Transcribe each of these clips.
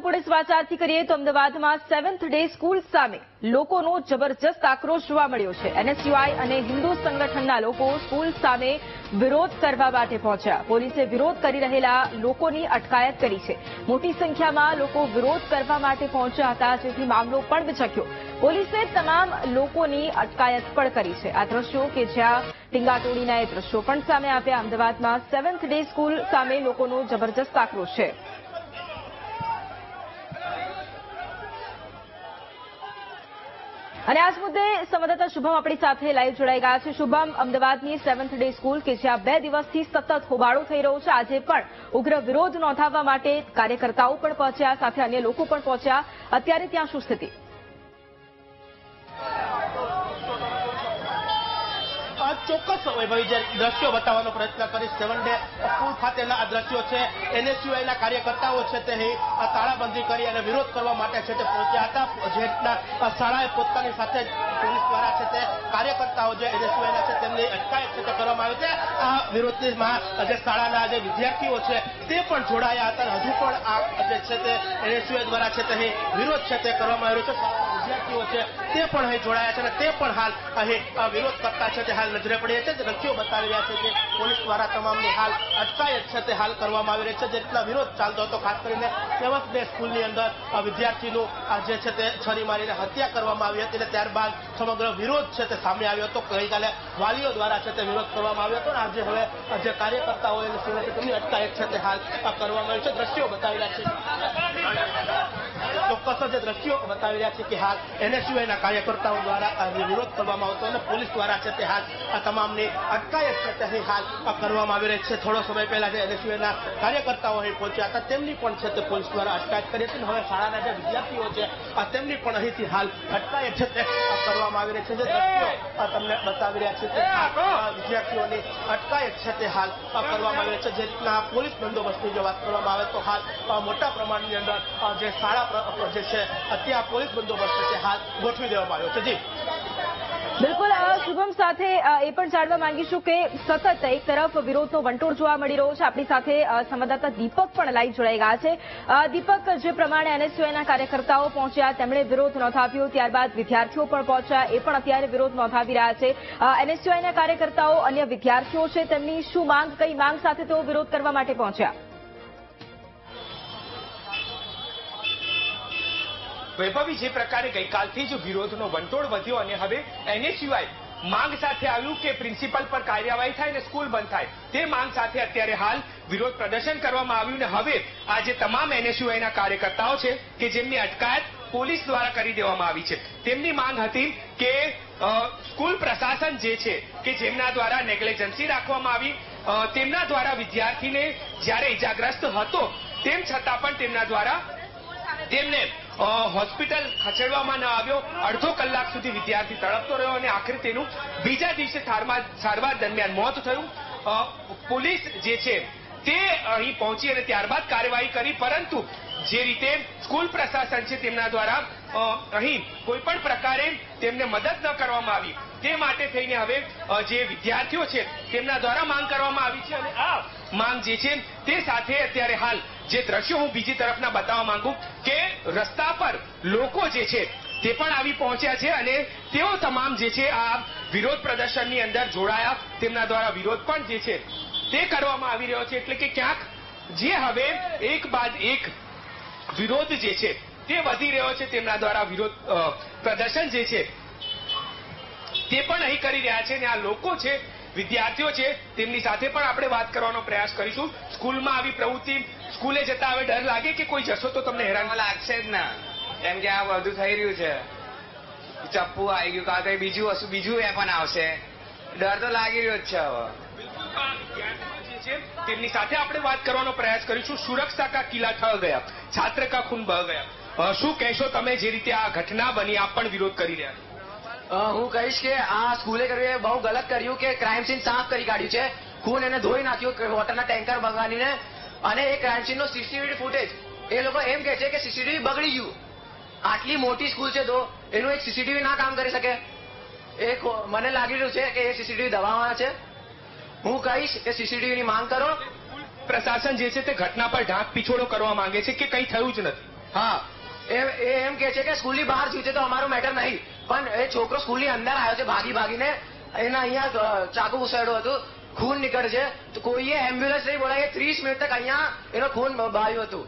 Police समाचारથી કરીએ તો અમદાવાદમાં 7th ડે સ્કૂલ સામે લોકોનો જબરજસ્ત આક્રોશ જોવા મળ્યો છે। એનએસયુઆઈ અને હિન્દુ સંગઠનના લોકો સ્કૂલ સામે વિરોધ કરવા માટે પહોંચ્યા। પોલીસે વિરોધ કરી રહેલા લોકોની અટકાયત કરી છે। મોટી સંખ્યામાં લોકો વિરોધ કરવા માટે પહોંચ્યા હતા, જેથી મામલો પણ ભચક્યો। પોલીસે તમામ લોકોની અટકાયત પણ કરી છે। આ દ્રશ્યો કે જ્યાં ટીંગાટોળીના એ દ્રશ્યો પણ સામે આવ્યા। અમદાવાદમાં 7th ડે સ્કૂલ સામે લોકોનો જબરજસ્ત આક્રોશ છે। અને આજ મુદ્દે સંવાદદાતા શુભમ આપણી સાથે લાઈવ જોડાઈ ગયા છે। શુભમ, અમદાવાદની 7th ડે સ્કૂલ કે જ્યાં 2 દિવસથી સતત હોબાળો થઈ રહ્યો છે, આજે પણ ઉગ્ર વિરોધ નોંધાવવા માટે કાર્યકર્તાઓ પણ પહોંચ્યા, સાથે અન્ય લોકો પણ પહોંચ્યા। અત્યારે ત્યાં શું સ્થિતિ? ચોક્કસ દ્રશ્યો બતાવવાનો પ્રયત્ન કરીશ। 7th ડે સ્કૂલ ખાતેના આ દ્રશ્યો છે। એનએસયુઆઈના કાર્યકર્તાઓ છે તે તાળાબંધી કરી અને વિરોધ કરવા માટે છે તે પહોંચ્યા હતા। જેટલા શાળાએ પોતાની સાથે પોલીસ દ્વારા છે તે કાર્યકર્તાઓ જે એનએસયુઆઈના છે તેમની અટકાયત છે તે કરવામાં આવી છે। આ વિરોધમાં જે શાળાના જે વિદ્યાર્થીઓ છે તે પણ જોડાયા હતા। હજુ પણ આ જે છે તે એનએસયુઆઈ દ્વારા છે તે વિરોધ છે તે કરવામાં આવ્યો છે। વિદ્યાર્થીઓ છે તે પણ અહીં જોડાયા છે અને તે પણ હાલ અહીં વિરોધ કરતા છે તે હાલ નજરે પડી છે। દ્રશ્યો બતાવી રહ્યા છે કે પોલીસ દ્વારા તમામની હાલ અટકાયત છે તે હાલ કરવામાં આવી રહી છે। જેટલા વિરોધ ચાલતો હતો, ખાસ કરીને 7th ડે સ્કૂલની અંદર વિદ્યાર્થીનું જે છે તે છરી મારીને હત્યા કરવામાં આવી હતી અને ત્યારબાદ સમગ્ર વિરોધ છે તે સામે આવ્યો હતો। ગઈકાલે વાલીઓ દ્વારા છે તે વિરોધ કરવામાં આવ્યો હતો અને આજે હવે જે કાર્યકર્તાઓ તેમની અટકાયત છે તે હાલ કરવામાં આવી છે। દ્રશ્યો બતાવી રહ્યા છે, ચોક્કસ જે દ્રશ્યો બતાવી રહ્યા છે કે હાલ એનએસયુઆઈના કાર્યકર્તાઓ દ્વારા વિરોધ કરવામાં આવતો અને પોલીસ દ્વારા છે તે હાલ તમામની અટકાયત છે તે હાલ કરવામાં આવી રહી છે। થોડો સમય પહેલા જે એનએસયુઆઈના કાર્યકર્તાઓ અહીં પહોંચ્યા હતા તેમની પણ છે તે પોલીસ દ્વારા અટકાયત કરી હતી। હવે શાળાના જે વિદ્યાર્થીઓ છે તેમની પણ અહીંથી હાલ અટકાયત છે તે કરવામાં આવી રહી છે। જે દ્રશ્યો તમને બતાવી રહ્યા છે કે વિદ્યાર્થીઓની અટકાયત છે તે હાલ કરવામાં આવી રહી છે। જેટલા પોલીસ બંદોબસ્તની જો વાત કરવામાં આવે તો હાલ મોટા પ્રમાણની અંદર જે શાળા જે છે ત્યાં પોલીસ બંદોબસ્ત છે હાલ ગોઠવી દેવામાં આવ્યો છે। જી બિલકુલ, શુભમ સાથે એ પણ જાણવા માંગીશું કે સતત એક તરફ વિરોધનો વંટોળ જોવા મળી રહ્યો છે। આપણી સાથે સંવાદદાતા દીપક પણ લાઈવ જોડાઈ ગયા છે। દીપક, જે પ્રમાણે એનએસયુઆઈના કાર્યકર્તાઓ પહોંચ્યા, તેમણે વિરોધ નોંધાવ્યો, ત્યારબાદ વિદ્યાર્થીઓ પણ પહોંચ્યા, એ પણ અત્યારે વિરોધ નોંધાવી રહ્યા છે। એનએસયુઆઈના કાર્યકર્તાઓ, અન્ય વિદ્યાર્થીઓ છે, તેમની શું માંગ, કઈ માંગ સાથે તેઓ વિરોધ કરવા માટે પહોંચ્યા? વૈભવી, જે પ્રકારે ગઈકાલથી જ વિરોધનો વંટોળ વધ્યો અને હવે એનએસયુઆઈ માંગ સાથે આવ્યું કે પ્રિન્સિપલ પર કાર્યવાહી થાય અને સ્કૂલ બંધ થાય, તે માંગ સાથે અત્યારે હાલ વિરોધ પ્રદર્શન કરવામાં આવ્યું અને હવે આ જે તમામ એનએસયુઆઈના કાર્યકર્તાઓ છે કે જેમની અટકાયત પોલીસ દ્વારા કરી દેવામાં આવી છે, તેમની માંગ હતી કે સ્કૂલ પ્રશાસન જે છે કે જેમના દ્વારા નેગ્લિજન્સી રાખવામાં આવી, તેમના દ્વારા વિદ્યાર્થીને જ્યારે ઇજાગ્રસ્ત હતો તેમ છતાં પણ તેમના દ્વારા તેમને હોસ્પિટલ ખસેડવામાં ન આવ્યો। અડધો કલાક સુધી વિદ્યાર્થી તડપતો રહ્યો અને આખરે તેનું બીજા દિવસે સારવાર દરમિયાન મોત થયું। પોલીસ જે છે તે અહીં પહોંચી અને ત્યારબાદ કાર્યવાહી કરી, પરંતુ જે રીતે સ્કૂલ પ્રશાસન છે તેમના દ્વારા અહીં કોઈ પણ પ્રકારે તેમને મદદ ન કરવામાં આવી, તે માટે થઈને હવે જે વિદ્યાર્થીઓ છે તેમના દ્વારા માંગ કરવામાં આવી છે અને આ માંગ જે છે તે સાથે અત્યારે હાલ જે દ્રશ્યો હું બીજી તરફના બતાવવા માંગુ કે રસ્તા પર લોકો જે છે તે પણ આવી પહોંચ્યા છે અને તેઓ તમામ જે છે આ વિરોધ પ્રદર્શનની અંદર જોડાયા, તેમના દ્વારા વિરોધ પણ જે છે તે કરવામાં આવી રહ્યો છે। એટલે કે ક્યાંક જે હવે એક બાદ એક વિરોધ જે છે તે વધી રહ્યો છે, તેમના દ્વારા વિરોધ પ્રદર્શન જે છે તે પણ અહીં કરી રહ્યા છે અને આ લોકો છે, વિદ્યાર્થીઓ છે, તેમની સાથે પણ આપણે વાત કરવાનો પ્રયાસ કરીશું। સ્કૂલમાં આવી પ્રવૃત્તિ, સ્કૂલે જતા હવે ડર લાગે કે કોઈ જશો તો તમને હેરાન લાગશે જ ના, કેમ કે આ બધું થઈ રહ્યું છે, ચપ્પુ આવી ગયું, કાં કઈ બીજું વસ્તુ બીજું એ પણ આવશે, ડર તો લાગી રહ્યો જ છે। તેમની સાથે આપણે વાત કરવાનો પ્રયાસ કરીશું। સુરક્ષા કા કિલ્લા ઠહ ગયા, છાત્ર કા ખૂન બહ ગયા, શું કહેશો તમે? જે રીતે આ ઘટના બની, આપ પણ વિરોધ કરી રહ્યા છો। હું કહીશ કે આ સ્કૂલે કર્યું એ બહુ ગલત કર્યું કે ક્રાઇમ સીન સાફ કરી કાઢ્યું છે, ખૂન એને ધોઈ નાખ્યું વોટરના ટેન્કર મંગાવીને, અને એ ક્રાઇમ સીનનો સીસીટીવી ફૂટેજ એ લોકો એમ કહે છે કે સીસીટીવી બગડી ગયું। આટલી મોટી સ્કૂલ છે તો એનું એક સીસીટીવી ના કામ કરી શકે? મને લાગી રહ્યું છે કે એ સીસીટીવી દબાવવાના છે। હું કહીશ કે સીસીટીવીની માંગ કરો। પ્રશાસન જે છે તે ઘટના પર ઢાંક પીછોડો કરવા માંગે છે કે કંઈ થયું જ નથી। હા, એ એમ કે છે કે સ્કૂલની બહાર જીતે તો અમારું મેટર નહીં, પણ એ છોકરો સ્કૂલની અંદર આવ્યો છે ભાગીને, એના અહીંયા ચાકુ ઘુસાડ્યું હતું, ખૂન નીકળે છે, તો કોઈએ એમ્બ્યુલન્સ નહીં બોલાવી. 30 મિનિટ તક અહીંયા એનો ખૂન બહાયું હતું,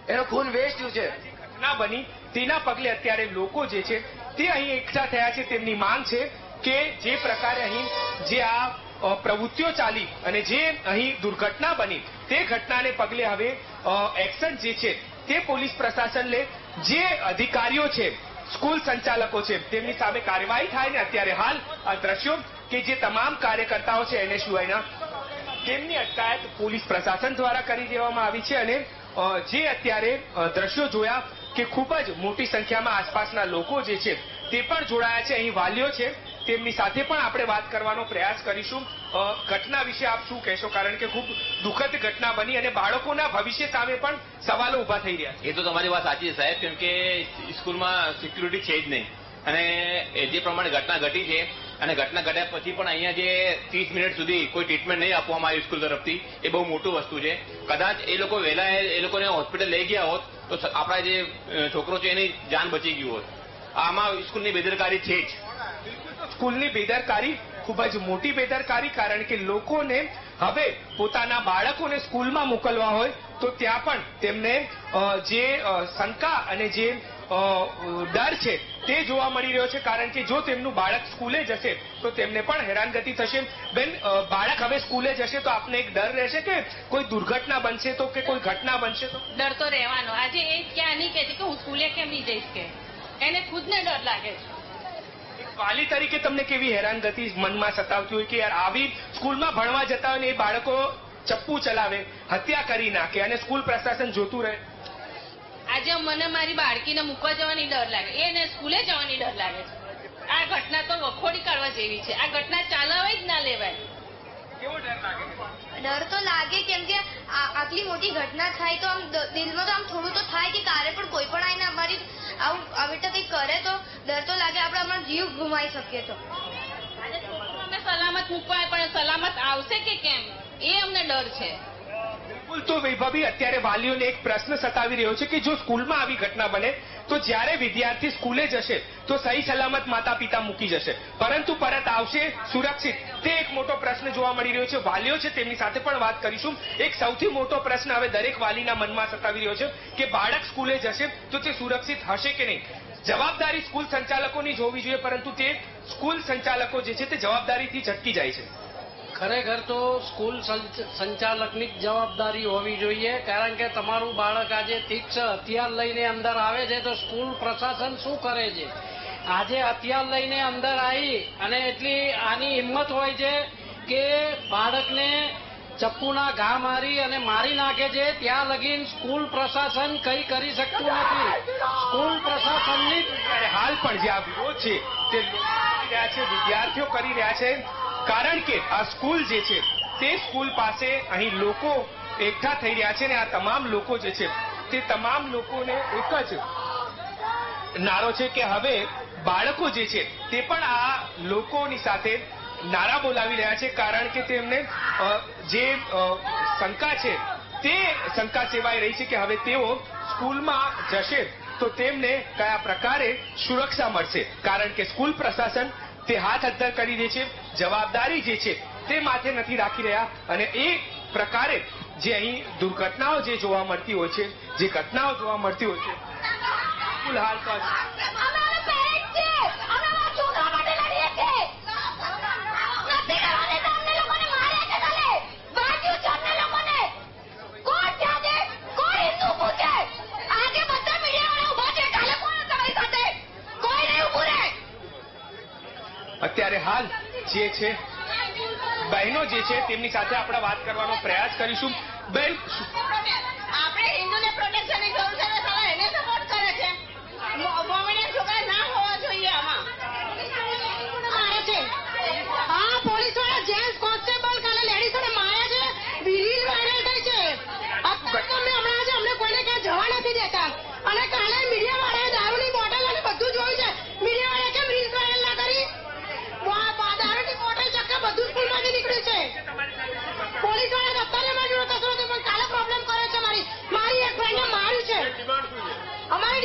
એનો ખૂન વેસ્ટ થયું છે. ઘટના બની તેના પગલે અત્યારે લોકો જે છે તે અહીં એકઠા થયા છે. તેમની માંગ છે કે જે પ્રકારે અહીં જે આ પ્રવૃત્તિઓ ચાલી અને જે અહીં દુર્ઘટના બની તે ઘટનાને પગલે હવે એક્શન જે છે તે પોલીસ પ્રશાસન લે, જે અધિકારીઓ છે સ્કૂલ સંચાલકો છે તેમની સામે કાર્યવાહી થાય. ને અત્યારે હાલ આ દ્રશ્યો કે જે તમામ કાર્યકર્તાઓ છે NSUIના તેમની અટકાયત પોલીસ પ્રશાસન દ્વારા કરી દેવામાં આવી છે. અને જે અત્યારે દ્રશ્યો જોયા કે ખૂબ જ મોટી સંખ્યામાં આસપાસના લોકો જે છે તે પણ જોડાયા છે, અહીં વાલીઓ છે, તેમની સાથે પણ આપણે વાત કરવાનો પ્રયાસ કરીશું. ઘટના વિશે આપ શું કહેશો? કારણ કે ખૂબ દુઃખદ ઘટના બની અને બાળકોના ભવિષ્ય સામે પણ સવાલો ઉભા થઈ રહ્યા છે. એ તો તમારી વાત સાચી છે સાહેબ, કેમ કે સ્કૂલમાં સિક્યુરિટી છે જ નહીં અને જે પ્રમાણે ઘટના ઘટી છે અને ઘટના ઘટ્યા પછી પણ અહીંયા જે 30 મિનિટ સુધી કોઈ ટ્રીટમેન્ટ નહીં આપવામાં આવી સ્કૂલ તરફથી, એ બહુ મોટું વસ્તુ છે. કદાચ એ લોકો વહેલા એ લોકોને હોસ્પિટલ લઈ ગયા હોત તો આપણા જે છોકરો છે એની જાન બચી ગયું હોત. આમાં સ્કૂલની બેદરકારી છે જ. સ્કૂલની બેદરકારી ખૂબ જ મોટી બેદરકારી, કારણ કે લોકોને હવે પોતાના બાળકોને સ્કૂલમાં મોકલવા હોય તો ત્યાં પણ તેમને જે શંકા અને જે ડર છે તે જોવા મળી રહ્યો છે. કારણ કે જો તેમનું બાળક સ્કૂલે જશે તો તેમને પણ હેરાનગતિ થશે. બેન, બાળક હવે સ્કૂલે જશે તો આપને એક ડર રહેશે કે કોઈ દુર્ઘટના બનશે તો, કે કોઈ ઘટના બનશે તો? ડર તો રહેવાનો. આજે એ ક્યાં નહીં કહેતી કે હું સ્કૂલે કેમ નહીં જઈશ, કે એને ખુદને ડર લાગે છે. વાલી તરીકે તમને કેવી હેરાનગતિ મનમાં સતાવતી હોય કે યાર આવી સ્કૂલમાં ભણવા જતા હોય ને એ બાળકો ચપ્પુ ચલાવે, હત્યા કરી નાખે અને સ્કૂલ પ્રશાસન જોતું રહે? આજે મને મારી બાળકીને મૂકવા જવાની ડર લાગે, એને સ્કૂલે જવાની ડર લાગે છે. આ ઘટના તો વખોડી કાઢવા જેવી છે. આ ઘટના ચાલવા જ ના લેવાય. કેવો ડર લાગે? ડર તો લાગે, કેમ કે આટલી મોટી ઘટના થાય તો આમ દિલમાં તો આમ થોડું તો થાય કે કાલે પણ કોઈ પણ આવીને અમારી આવું આવી રીતે કંઈક કરે તો ડર તો લાગે, આપણે અમારો જીવ ગુમાવી શકીએ. તો આજે છોકરો અમે સલામત મૂકવા, પણ સલામત આવશે કે કેમ એ અમને ડર છે. બિલકુલ. તો વૈભવી, અત્યારે વાલીઓને એક પ્રશ્ન સતાવી રહ્યો છે કે જો સ્કૂલમાં આવી ઘટના બને તો જ્યારે વિદ્યાર્થી સ્કૂલે જશે તો સહી સલામત માતા પિતા મૂકી જશે, પરંતુ પરત આવશે સુરક્ષિત? તે એક મોટો પ્રશ્ન જોવા મળી રહ્યો છે. વાલીઓ છે તેમની સાથે પણ વાત કરીશું. એક સૌથી મોટો પ્રશ્ન હવે દરેક વાલીના મનમાં સતાવી રહ્યો છે કે બાળક સ્કૂલે જશે તો તે સુરક્ષિત હશે કે નહીં? જવાબદારી સ્કૂલ સંચાલકોની જ હોવી જોઈએ, પરંતુ તે સ્કૂલ સંચાલકો જે છે તે જવાબદારીથી ઝટકી જાય છે. ખરેખર તો સ્કૂલ સંચાલકની જ જવાબદારી હોવી જોઈએ, કારણ કે તમારું બાળક આજે તીક્ષ્ણ હથિયાર લઈને અંદર આવે છે તો સ્કૂલ પ્રશાસન શું કરે છે? આજે હથિયાર લઈને અંદર આવી અને એટલી આની હિંમત હોય છે કે બાળકને ચપ્પુના ઘા મારી અને મારી નાખે છે, ત્યાં લગીન સ્કૂલ પ્રશાસન કંઈ કરી શકતું નથી. સ્કૂલ પ્રશાસનની હાલ પણ જે આ વિરોધ છે તે લોકો કરી રહ્યા છે, વિદ્યાર્થીઓ કરી રહ્યા છે, કારણ કે આ સ્કૂલ જે છે તે સ્કૂલ પાસે અહીં લોકો એકઠા થઈ રહ્યા છે. ને આ તમામ લોકો જે છે તે તમામ લોકોને એક જ નારો છે કે હવે બાળકો જે છે તે પણ આ લોકોની સાથે નારા બોલાવી રહ્યા છે, કારણ કે તેમને જે શંકા છે તે શંકા સેવાઈ રહી છે કે હવે તેઓ સ્કૂલમાં જશે તો તેમને કયા પ્રકારે સુરક્ષા મળશે, કારણ કે સ્કૂલ પ્રશાસન તે હાથ અદ્ધર કરી દે છે, જવાબદારી જે છે તે માથે નથી રાખી રહ્યા. અને એ પ્રકારે જે અહીં દુર્ઘટનાઓ જે જોવા મળતી હોય છે, જે ઘટનાઓ જોવા મળતી હોય છે, હાલ તો અત્યારે હાલ જે છે બહેનો જે છે તેમની સાથે આપણે વાત કરવાનો પ્રયાસ કરીશું. બેન, આપણે હિન્દુને પ્રોટેક્શનની જરૂર છે, એને સપોર્ટ કરે છે. મોમેડિયન છોકરા ના હોવા જોઈએ આમાં. મારે છે હા, પોલીસ વાળા જેન્ટ્સ કોન્સ્ટેબલ કાલે લેડીઝ ને માર્યા છે, વિડીયો વાયરલ થઈ છે. અમે હમણાં છે, અમને કોઈને ક્યાં જવા નથી દેતા. અને કાલે મીડિયા વાળાએ દારૂની બોટલ અને બધું જોયું છે. મીડિયા વાળાએ કેમ રીલ્સ વાયરલ ના કરી? દારૂની બોટલ ચક્કા બધું સ્કૂલમાંથી નીકળ્યું છે. પોલીસ વાળા અત્યારે માં જોયો કશો નથી, પણ કાલે પ્રોબ્લેમ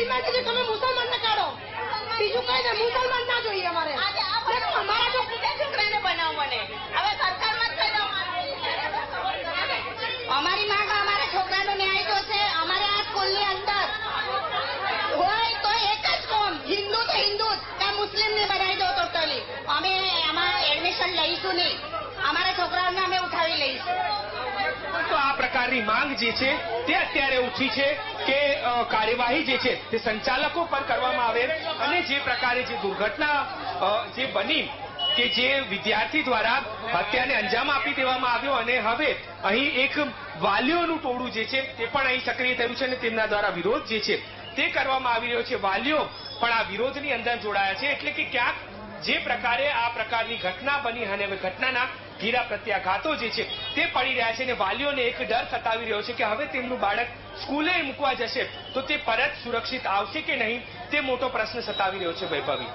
એગ્રીમેન્ટ છે તમે મુસલમાનને કાઢો, બીજું કઈ નહીં, મુસલમાન ના જોઈએ અમારે. અમારા છોકરાને બનાવો મને હવે સરકારમાં જ કહી દો. અમારી માંગ અમારા છોકરાનો ન્યાય તો છે. અમારે આ સ્કૂલની અંદર હોય તો એક જ કોમ, હિન્દુ તો હિન્દુ કે મુસ્લિમ ને બનાવી દો ટોટલી. અમે આમાં એડમિશન લઈશું નહીં, અમારા છોકરાઓને અમે ઉઠાવી લઈશું. તો આ પ્રકારની માંગ જે છે તે અત્યારે ઉઠી છે કે કાર્યવાહી જે છે તે સંચાલકો પર કરવામાં આવે અને જે પ્રકારે જે દુર્ઘટના જે બની કે જે વિદ્યાર્થી દ્વારા હત્યાને અંજામ આપી દેવામાં આવ્યો અને હવે અહીં એક વાલીઓનું ટોળું જે છે તે પણ અહીં સક્રિય થયું છે અને તેમના દ્વારા વિરોધ જે છે તે કરવામાં આવી રહ્યો છે. વાલીઓ પણ આ વિરોધની અંદર જોડાયા છે. એટલે કે ક્યાંક જે પ્રકારે આ પ્રકારની ઘટના બની અને હવે ઘટનાના ઘેરા પ્રત્યાઘાતો જે છે તે પડી રહ્યા છે અને વાલીઓને એક ડર સતાવી રહ્યો છે કે હવે તેમનું બાળક સ્કૂલે મૂકવા જશે તો તે પરત સુરક્ષિત આવશે કે નહીં, તે મોટો પ્રશ્ન સતાવી રહ્યો છે. વૈભવી.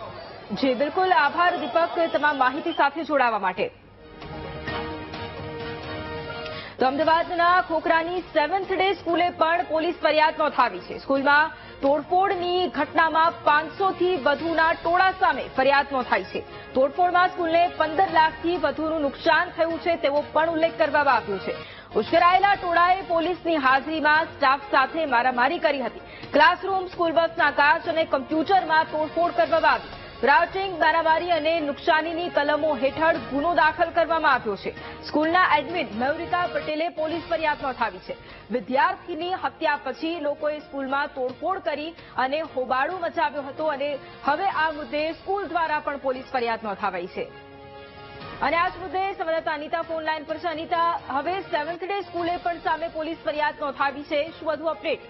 જી બિલકુલ, આભાર દીપક તમામ માહિતી સાથે જોડાવા માટે. તો અમદાવાદના ખોખરાની 7th ડે સ્કૂલે પણ પોલીસ ફરિયાદ નોંધાવી છે. સ્કૂલમાં તોડફોડની ઘટનામાં 500 થી વધુના ટોળા સામે ફરિયાદ નોંધાઈ છે. તોડફોડમાં સ્કૂલને 15 લાખથી વધુનું નુકસાન થયું છે તેવો પણ ઉલ્લેખ કરવામાં આવ્યો છે. ઉશ્કેરાયેલા ટોળાએ પોલીસની હાજરીમાં સ્ટાફ સાથે મારામારી કરી હતી. ક્લાસરૂમ, સ્કૂલ બસના કાચ અને કમ્પ્યુટરમાં તોડફોડ કરવામાં આવી. રાઉટિંગ, મારામારી અને નુકસાનીની કલમો હેઠળ ગુનો દાખલ કરવામાં આવ્યો છે. સ્કૂલના એડમિન મયુરિકા પટેલે પોલીસ ફરિયાદ નોંધાવી છે. વિદ્યાર્થીની હત્યા પછી લોકોએ સ્કૂલમાં તોડફોડ કરી અને હોબાળો મચાવ્યો હતો અને હવે આ મુદ્દે સ્કૂલ દ્વારા પણ પોલીસ ફરિયાદ નોંધાવાઈ છે. અને આ જ મુદ્દે સંવાદદાતા અનિતા ફોન લાઈન પર છે. અનિતા, હવે 7th ડે સ્કૂલે પણ સામે પોલીસ ફરિયાદ નોંધાવી છે, શું વધુ અપડેટ?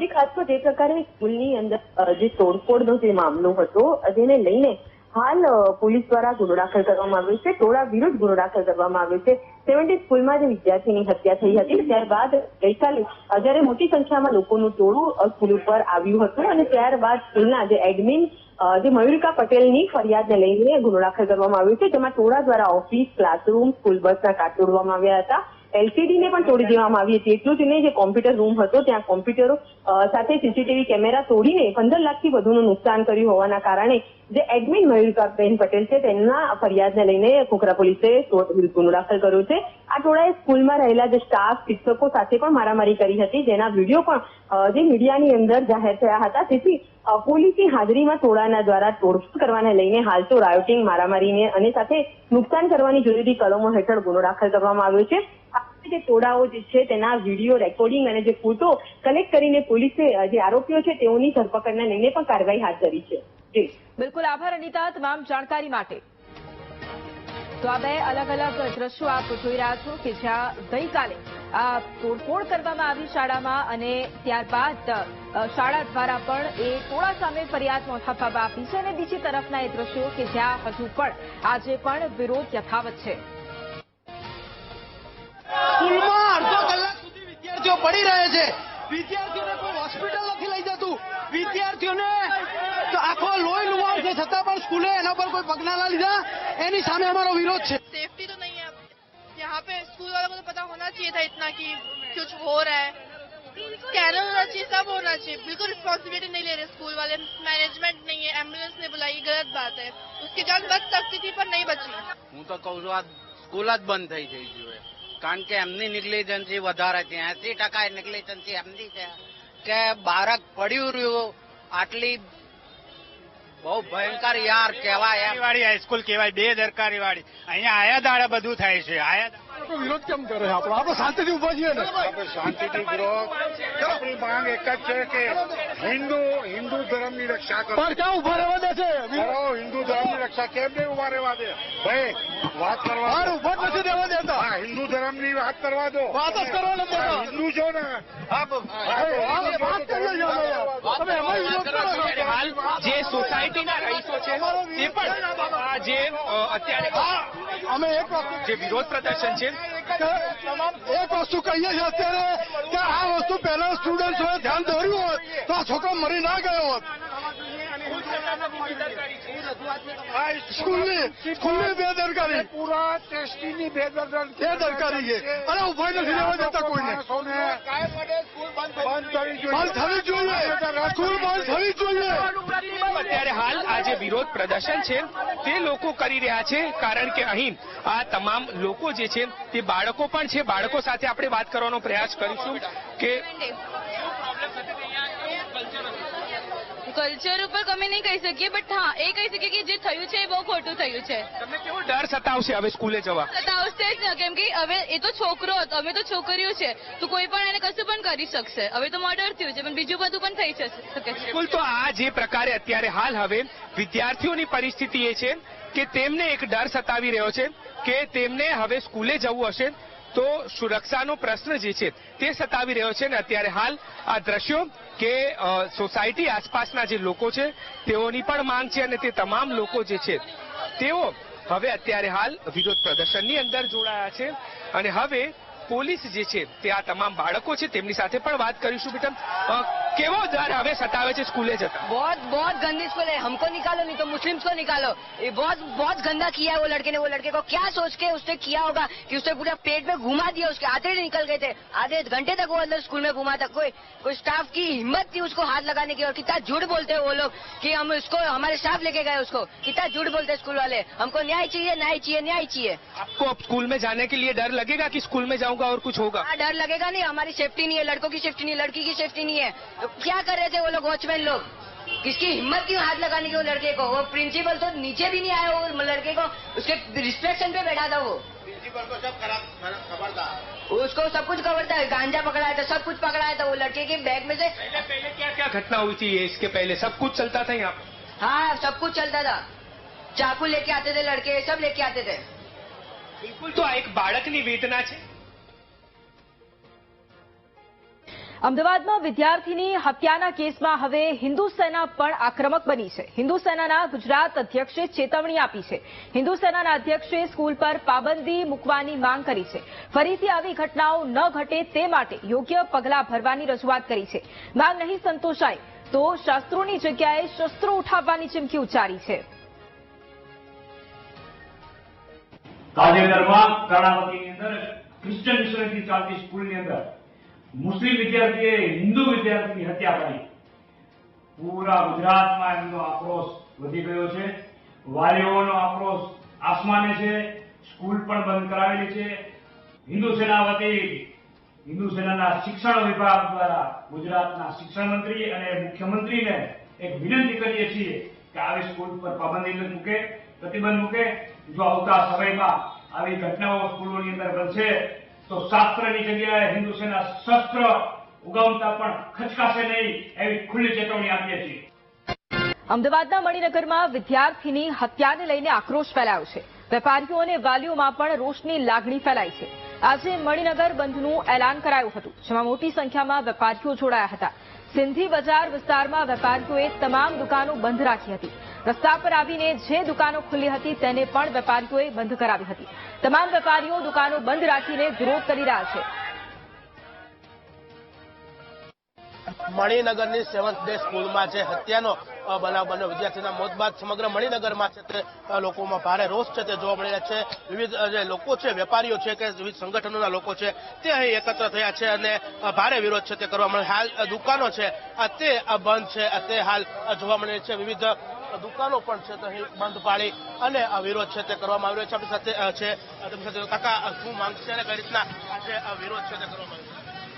જે ખાસ તો જે પ્રકારે સ્કૂલની અંદર જે તોડફોડનો જે મામલો હતો જેને લઈને હાલ પોલીસ દ્વારા ગુનો દાખલ કરવામાં આવ્યો છે. ટોળા વિરુદ્ધ ગુનો દાખલ કરવામાં આવ્યો છે. 7th સ્કૂલમાં જે વિદ્યાર્થીની હત્યા થઈ હતી ત્યારબાદ ગઈકાલે જ્યારે મોટી સંખ્યામાં લોકોનું ટોળું સ્કૂલ ઉપર આવ્યું હતું અને ત્યારબાદ સ્કૂલના જે એડમિન જે મયુરિકા પટેલની ફરિયાદને લઈને ગુનો દાખલ કરવામાં આવ્યો છે, જેમાં ટોળા દ્વારા ઓફિસ, ક્લાસરૂમ, સ્કૂલ બસના કાચ તોડવામાં આવ્યા હતા. એલસીડીને પણ તોડી દેવામાં આવી હતી. એટલું જ નહીં, જે કોમ્પ્યુટર રૂમ હતો ત્યાં કોમ્પ્યુટરો સાથે સીસીટીવી કેમેરા તોડીને 15 લાખથી વધુનું નુકસાન કર્યું હોવાના કારણે જે એડમિન મયુરિકાબેન પટેલ છે તેમના ફરિયાદને લઈને ખોખરા પોલીસે ગુનો દાખલ કર્યો છે. આ ટોળાએ સ્કૂલમાં રહેલા જે સ્ટાફ, શિક્ષકો સાથે પણ મારામારી કરી હતી, જેના વિડીયો પણ જે મીડિયાની અંદર જાહેર થયા હતા. તેથી પોલીસની હાજરીમાં ટોળાના દ્વારા તોડફોડ કરવાને લઈને હાલ તો રાયોટિંગ, મારામારીને અને સાથે નુકસાન કરવાની જરૂરી કલમો હેઠળ ગુનો દાખલ કરવામાં આવ્યો છે. જે ટોળાઓ જે છે તેના વિડીયો રેકોર્ડિંગ અને જે ફોટો કલેક્ટ કરીને પોલીસે જે આરોપીઓ છે તેઓની ધરપકડને લઈને પણ કાર્યવાહી હાથ ધરી છે. બિલકુલ, આભાર અનિતા તમામ જાણકારી માટે. તો આ બે અલગ અલગ દ્રશ્યો આપ જોઈ રહ્યા છો કે જ્યાં ગઈકાલે આ તોડફોડ કરવામાં આવી શાળામાં અને ત્યારબાદ શાળા દ્વારા પણ એ ટોળા સામે ફરિયાદ નોંધાવવામાં આવી છે અને બીજી તરફના એ દ્રશ્યો કે જ્યાં હજુ પણ આજે પણ વિરોધ યથાવત છે. સ્કૂલમાં અડધો કલાક સુધી વિદ્યાર્થીઓ પડી રહે છે. વિદ્યાર્થીઓને કોઈ હોસ્પિટલ નથી લઈ જતું. વિદ્યાર્થીઓને આખો લોહી લુહાણ છે છતાં પણ સ્કૂલે એના પર કોઈ પગલાં ના લીધા. એની સામે અમારો વિરોધ છે. सेफ्टी तो नहीं है यहाँ पे. स्कूल वालों को तो पता होना चाहिए था इतना कि कुछ हो रहा है. स्कैनर होना चाहिए, सब होना चाहिए. बिल्कुल रिस्पॉन्सिबिलिटी नहीं ले रहे स्कूल वाले. मैनेजमेंट नहीं है, एम्बुलेंस ने बुलाई, गलत बात है. उसकी जान बच सकती थी पर नहीं बची. હું તો કહું છું આ સ્કૂલ જ બંધ થઈ જવી જોઈએ, કારણ કે એમની નેગ્લિજન્સી વધારે છે. 80% નેગ્લિજન્સી એમની છે કે બાળક પડ્યું રહ્યું. આટલી બહુ ભયંકર યાર કહેવાય. વાળી હાઈસ્કૂલ કહેવાય, બેદરકારી વાળી. અહીંયા આયા દાડા બધું થાય છે. વિરોધ કેમ કરે? આપણે શાંતિથી ઉભા છીએ ને. આપણે શાંતિથી વિરોધ. આપણી માંગ એક જ છે કે હિન્દુ ધર્મની રક્ષા કરો. પણ ક્યાં ઉભા રહેવા દે છે? હિન્દુ ધર્મની રક્ષા કેમ નહીં ઉભા રહેવા દે? ભાઈ વાત કરવા ઉભા નથી રહેવા દેતા. હિન્દુ ધર્મની વાત કરવા દો. વાત જ કરવા નથી દેતા. હિન્દુ છો ને? વાત કરી લો. તમે એમાં વિરોધ કરો. હાલ જે સોસાયટીના રહીશો છે તે પણ જે અત્યારે અમે જે વિરોધ પ્રદર્શન છે એક વસ્તુ કહીએ છીએ અત્યારે કે આ વસ્તુ પહેલા સ્ટુડન્ટોએ ધ્યાન દોર્યું હોત તો આ છોકરો મરી ના ગયો હોત. સ્કૂલની બેદરકારી, પૂરા ટેસ્ટીની બેદરકારી છે અને ઉભા નથી રહેવા દેતા કોઈને. કાંઈ પડે સ્કૂલ બંધ અત્યારે હાલ આ જે વિરોધ પ્રદર્શન છે તે લોકો કરી રહ્યા છે, કારણ કે અહીં આ તમામ લોકો જે છે તે બાળકો પણ છે. બાળકો સાથે આપણે વાત કરવાનો પ્રયાસ કરીશું કે કલ્ચર ઉપર અમે નહીં કહી શકીએ, બટ હા એ કહી શકીએ કે જે થયું છે એ બહુ ખોટું થયું છે. તમને કેવો ડર સતાવશે હવે સ્કૂલે જવા? સતાવશે જ ને, કેમ કે હવે એ તો છોકરો હતો, અમે તો છોકરીઓ છે, તો કોઈ પણ એને કશું પણ કરી શકશે. હવે તો મર્ડર થયું છે, પણ બીજું બધું પણ થઈ શકે છે. બિલકુલ. તો આ જે પ્રકારે અત્યારે હાલ હવે વિદ્યાર્થીઓની પરિસ્થિતિ એ છે કે તેમને એક ડર સતાવી રહ્યો છે કે તેમને હવે સ્કૂલે જવું હશે તો સુરક્ષાનો પ્રશ્ન જે છે તે સતાવી રહ્યો છે. ને અત્યારે હાલ આ દ્રશ્યો કે સોસાયટી આસપાસના જે લોકો છે તેઓની પણ માંગ છે, અને તે તમામ લોકો જે છે તેઓ હવે અત્યારે હાલ વિરોધ પ્રદર્શનની અંદર જોડાયા છે. અને હવે પોલીસ જે છે તે આ તમામ બાળકો છે તેમની સાથે પણ વાત કરીશું. બેટા, કેવો डर हमें सतावे से स्कूले जाता? बहुत गंदी स्कूल है, हमको निकालो नहीं तो मुस्लिम्स को निकालो. ये बहुत गंदा किया है वो लड़के ने. वो लड़के को क्या सोच के उसने किया होगा कि उसने पूरा पेट में घुमा दिया, उसके आधे निकल गए थे. आधे घंटे तक वो अंदर स्कूल में घुमा था. कोई स्टाफ की हिम्मत थी उसको हाथ लगाने की. और कितना झूठ बोलते हैं वो लोग कि हम इसको हमारे स्टाफ लेके गए उसको. कितना झूठ बोलते हैं स्कूल वाले. हमको न्याय चाहिए, न्याय चाहिए, न्याय चाहिए. आपको अब स्कूल में जाने के लिए डर लगेगा कि स्कूल में जाऊंगा और कुछ होगा? डर लगेगा नहीं. हमारी सेफ्टी नहीं है, लड़कों की सेफ्टी नहीं है, लड़की की सेफ्टी नहीं है. तो क्या कर रहे थे वो लोग वॉचमैन लोग? किसकी हिम्मत थी हाथ लगाने की वो लड़के को? वो प्रिंसिपल तो नीचे भी नहीं आया वो लड़के को, उसके रिस्ट्रिक्शन पे बैठा था वो. प्रिंसिपल को सब खबर था, उसको सब कुछ खबर था. गांजा पकड़ाया था, सब कुछ पकड़ाया था. वो लड़के के बैग में से पहले क्या क्या घटना हुई थी इसके पहले? सब कुछ चलता था यहाँ? हाँ, सब कुछ चलता था. चाकू लेके आते थे लड़के, सब लेके आते थे. बिल्कुल. तो एक बाળકની વેદના છે. અમદાવાદમાં વિદ્યાર્થીની હત્યાના કેસમાં હવે હિન્દુ સેના પણ આક્રમક બની છે. હિન્દુ સેનાના ગુજરાત અધ્યક્ષે ચેતવણી આપી છે. હિન્દુ સેનાના અધ્યક્ષે સ્કૂલ પર પાબંદી મૂકવાની માંગ કરી છે. ફરીથી આવી ઘટનાઓ ન ઘટે તે માટે યોગ્ય પગલાં ભરવાની રજૂઆત કરી છે. માંગ નહીં સંતોષાય તો શસ્ત્રોની જગ્યાએ શસ્ત્રો ઉઠાવવાની ચીમકી ઉચ્ચારી છે. તાજેતરમાં કર્ણાવતીની અંદર ક્રિશ્ચન મિશનરીથી ચાલતી સ્કૂલની અંદર મુસ્લિમ વિદ્યાર્થીએ હિન્દુ વિદ્યાર્થીની હત્યા કરી. પૂરા ગુજરાતમાં એમનો આક્રોશ વધી ગયો છે. વાલીઓનો આક્રોશ આસમાને છે. સ્કૂલ પણ બંધ કરાવેલી છે. હિન્દુ સેના વતી હિન્દુ સેનાના શિક્ષણ વિભાગ દ્વારા ગુજરાતના શિક્ષણ મંત્રી અને મુખ્યમંત્રીને એક વિનંતી કરીએ છીએ કે આવી સ્કૂલ પર પાબંદી મૂકે, પ્રતિબંધ મૂકે. જો આવતા સમયમાં આવી ઘટનાઓ સ્કૂલોની અંદર બનશે તો શાસ્ત્રની જગ્યાએ હિન્દુ સેના શસ્ત્ર ઉગામતા પણ ખચકાશે નહીં, એવી ખુલ્લી ચેતવણી આપીએ છીએ. અમદાવાદના મણિનગરમાં વિદ્યાર્થીની હત્યાને લઈને આક્રોશ ફેલાયો છે. વેપારીઓ અને વાલીઓમાં પણ રોષની લાગણી ફેલાઈ છે. આજે મણિનગર બંધનું એલાન કરાયું હતું, જેમાં મોટી સંખ્યામાં વેપારીઓ જોડાયા હતા. સિંધી બજાર વિસ્તારમાં વેપારીઓએ તમામ દુકાનો બંધ રાખી હતી. રસ્તા પર આવીને જે દુકાનો ખુલ્લી હતી તેને પણ વેપારીઓએ બંધ કરાવી હતી. તમામ વેપારીઓ દુકાનો બંધ રાખીને વિરોધ કરી રહ્યા છે. મણિનગરની 7th ડે સ્કૂલમાં જે હત્યાનો બનાવ બન્યો, વિદ્યાર્થીના મોત બાદ સમગ્ર મણિનગરમાં છે તે લોકોમાં ભારે રોષ છે તે જોવા મળી રહ્યા છે. વિવિધ જે લોકો છે, વેપારીઓ છે કે વિવિધ સંગઠનોના લોકો છે તે અહીં એકત્ર થયા છે અને ભારે વિરોધ છે તે કરવા મળે. હાલ દુકાનો છે તે બંધ છે, તે હાલ જોવા મળી રહી છે. વિવિધ દુકાનો પણ છે તે અહીં બંધ પાડી અને વિરોધ છે તે કરવામાં આવી રહ્યો છે. આપણી સાથે છે તેમની સાથે કાકા શું માંગ છે અને કઈ રીતના આજે વિરોધ છે તે કરવામાં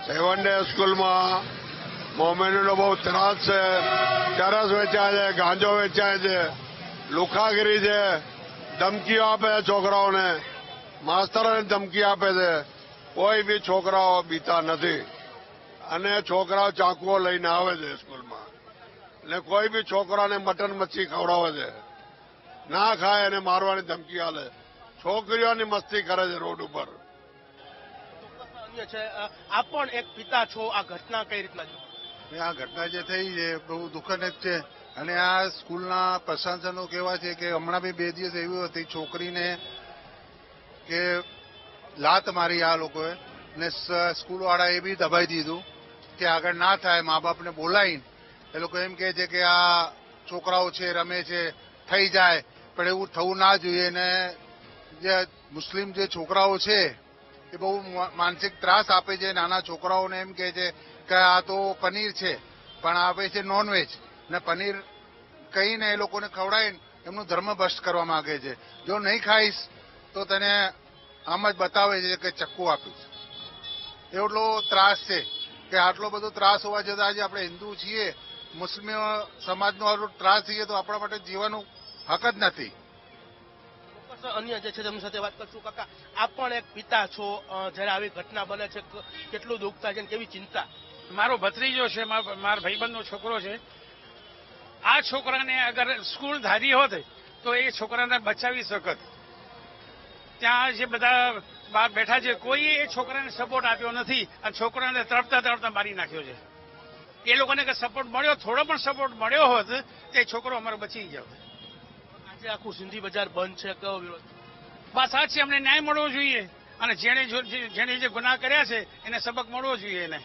આવ્યો? 7 ડે સ્કૂલમાં મોમેન્ટનો બહુ ત્રાસ છે. ચરસ વેચાય છે, ગાંજો વેચાય છે, લુખાગીરી છે, ધમકીઓ આપે છે છોકરાઓને, માસ્તરોને ધમકી આપે છે. કોઈ બી છોકરાઓ બીતા નથી અને છોકરાઓ ચાકુઓ લઈને આવે છે સ્કૂલમાં ને કોઈ બી છોકરાને મટન મચ્છી ખવડાવે છે. ના ખાય અને મારવાની ધમકી આલે. છોકરીઓની મસ્તી કરે છે રોડ ઉપર. આપ પણ એક પિતા છો, આ ઘટના કઈ રીતના જો? આ ઘટના જે થઈ છે બહુ દુઃખદ છે. અને આ સ્કૂલના પ્રશાસનો કેવા છે કે હમણાં બી 2 દિવસ એવી હતી છોકરીને કે લાત મારી આ લોકોએ ને સ્કૂલવાળાએ બી દબાઈ દીધું કે આગળ ના થાય. મા બાપને બોલાવીને એ લોકો એમ કહે છે કે આ છોકરાઓ છે રમે છે થઈ જાય, પણ એવું થવું ના જોઈએ. ને જે મુસ્લિમ જે છોકરાઓ છે એ બહુ માનસિક ત્રાસ આપે છે. નાના છોકરાઓને એમ કહે છે કે આ તો પનીર છે પણ આપે છે નોનવેજ, ને પનીર કહીને એ લોકોને ખવડાવીને એમનું ધર્મ ભ્રષ્ટ કરવા માંગે છે. જો નહીં ખાઈશ તો તને આમ જ બતાવે છે કે ચક્કુ આપીશ. એટલો ત્રાસ છે કે આટલો બધો ત્રાસ હોવા છતાં આજે આપણે હિન્દુ છીએ, મુસ્લિમ સમાજનો આટલો ત્રાસ થઈએ તો આપણા માટે જીવવાનું હક જ નથી. અન્ય જે છે તેમની સાથે વાત કરશું. કાકા, આપ પણ એક પિતા છો, જયારે આવી ઘટના બને છે કેટલું દુઃખ થાય છે, કેવી ચિંતા? મારો ભત્રીજો છે, મારા ભાઈબંધનો છોકરો છે. આ છોકરાને અગર સ્કૂલ ધારી હોત તો એ છોકરાને બચાવી શકત. ત્યાં જે બધા બહાર બેઠા છે કોઈ એ છોકરાને સપોર્ટ આપ્યો નથી અને છોકરાને તડપતા મારી નાખ્યો છે. એ લોકોને કે સપોર્ટ મળ્યો, થોડો પણ સપોર્ટ મળ્યો હોત તો એ છોકરો અમારો બચી ગયો. આજે આખું સિંધી બજાર બંધ છે, કયો વિરોધ? બસ આ છે, અમને ન્યાય મળવો જોઈએ અને જેણે જે ગુનાહ કર્યા છે એને સબક મળવો જોઈએ. એને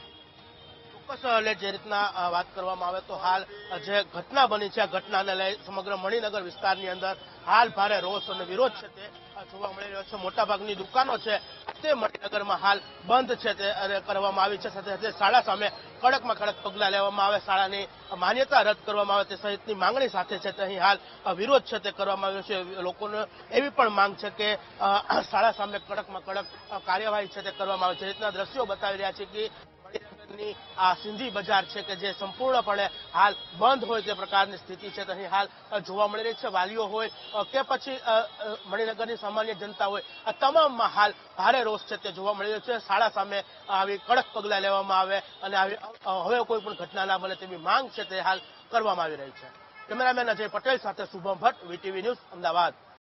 ચોક્કસ જે રીતના વાત કરવામાં આવે તો હાલ જે ઘટના બની છે આ ઘટનાને લઈ સમગ્ર મણિનગર વિસ્તારની અંદર હાલ ભારે રોષ અને વિરોધ છે તે જોવા મળી રહ્યો છે. મોટાભાગની દુકાનો છે તે મણિનગરમાં હાલ બંધ છે તે કરવામાં આવી છે. સાથે સાથે શાળા સામે કડકમાં કડક પગલાં લેવામાં આવે, શાળાની માન્યતા રદ કરવામાં આવે તે સહિતની માંગણી સાથે છે તે અહીં હાલ વિરોધ છે તે કરવામાં આવ્યો છે. લોકોને એવી પણ માંગ છે કે શાળા સામે કડકમાં કડક કાર્યવાહી છે તે કરવામાં આવે છે. રીતના દ્રશ્યો બતાવી રહ્યા છે કે મણિનગરની આ સિંધી બજાર છે કે જે સંપૂર્ણપણે હાલ બંધ હોય તે પ્રકારની સ્થિતિ છે અહીં હાલ જોવા મળી રહી છે. વાલીઓ હોય કે પછી મણિનગરની સામાન્ય જનતા હોય, આ તમામમાં હાલ ભારે રોષ છે તે જોવા મળી રહ્યો છે. શાળા સામે આવી કડક પગલાં લેવામાં આવે અને આવી હવે કોઈ પણ ઘટના ના બને તેવી માંગ છે તે હાલ કરવામાં આવી રહી છે. કેમેરામેન અજય પટેલ સાથે શુભમ ભટ્ટ, વીટીવી ન્યૂઝ, અમદાવાદ.